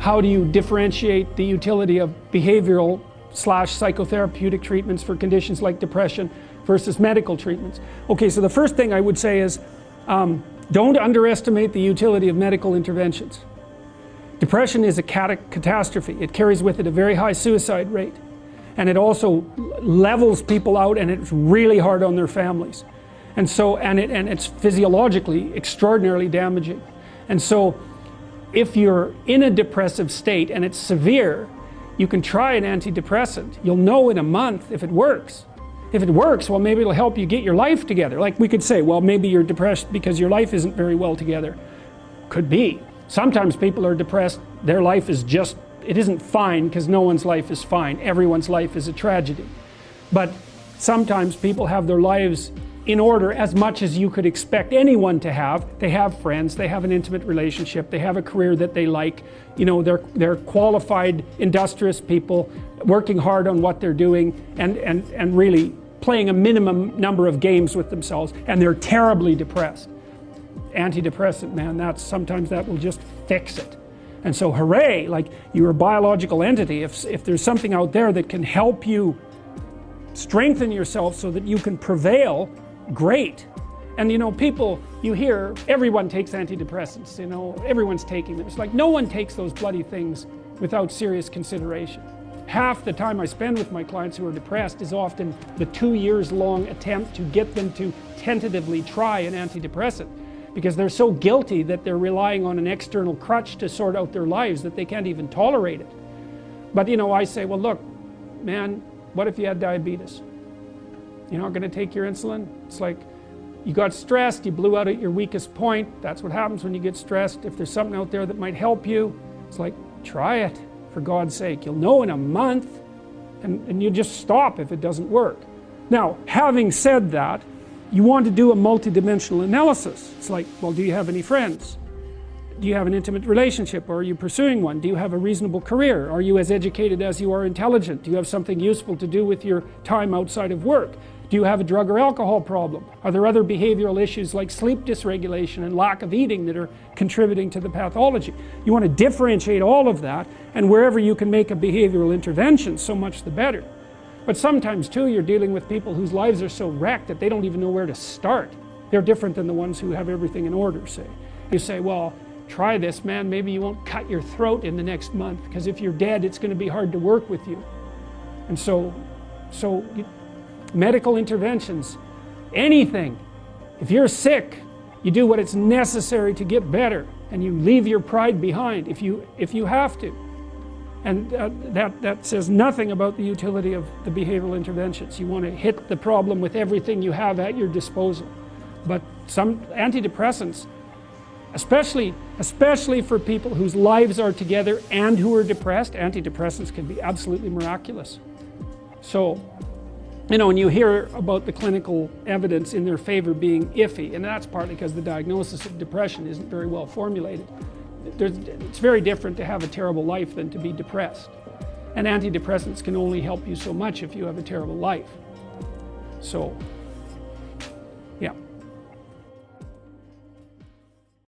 how do you differentiate the utility of behavioral / psychotherapeutic treatments for conditions like depression versus medical treatments? Okay, so the first thing I would say is don't underestimate the utility of medical interventions. Depression is a catastrophe. It carries with it a very high suicide rate, and it also levels people out, and it's really hard on their families. And so, and it's physiologically extraordinarily damaging. And so if you're in a depressive state and it's severe, you can try an antidepressant. You'll know in a month if it works. If it works, well, maybe it'll help you get your life together. Like we could say, well, maybe you're depressed because your life isn't very well together. Could be. Sometimes people are depressed, their life is just, it isn't fine, because no one's life is fine. Everyone's life is a tragedy. But sometimes people have their lives in order as much as you could expect anyone to have. They have friends, they have an intimate relationship, they have a career that they like, you know, they're qualified, industrious people working hard on what they're doing and really playing a minimum number of games with themselves, and they're terribly depressed. Antidepressant, man, sometimes that will just fix it. And so hooray, like you're a biological entity. If there's something out there that can help you strengthen yourself so that you can prevail, great. And you know, people, you hear everyone takes antidepressants, you know, everyone's taking them. It's like no one takes those bloody things without serious consideration. Half the time I spend with my clients who are depressed is often the 2 years long attempt to get them to tentatively try an antidepressant, because they're so guilty that they're relying on an external crutch to sort out their lives that they can't even tolerate it. But you know, I say, well look, man, what if you had diabetes? You're not going to take your insulin? It's like you got stressed, you blew out at your weakest point. That's what happens when you get stressed. If there's something out there that might help you, it's like, try it, for God's sake. You'll know in a month, and you just stop if it doesn't work. Now, having said that, you want to do a multidimensional analysis. It's like, well, do you have any friends? Do you have an intimate relationship, or are you pursuing one? Do you have a reasonable career? Are you as educated as you are intelligent? Do you have something useful to do with your time outside of work? Do you have a drug or alcohol problem? Are there other behavioral issues like sleep dysregulation and lack of eating that are contributing to the pathology? You want to differentiate all of that, and wherever you can make a behavioral intervention, so much the better. But sometimes too, you're dealing with people whose lives are so wrecked that they don't even know where to start. They're different than the ones who have everything in order, say. You say, well, try this, man, maybe you won't cut your throat in the next month, because if you're dead, it's going to be hard to work with you. And so medical interventions, anything. If you're sick, you do what is necessary to get better, and you leave your pride behind if you have to. And that says nothing about the utility of the behavioral interventions. You want to hit the problem with everything you have at your disposal. But some antidepressants, especially for people whose lives are together and who are depressed, antidepressants can be absolutely miraculous. So, you know, and you hear about the clinical evidence in their favor being iffy, and that's partly because the diagnosis of depression isn't very well formulated. It's very different to have a terrible life than to be depressed. And antidepressants can only help you so much if you have a terrible life. So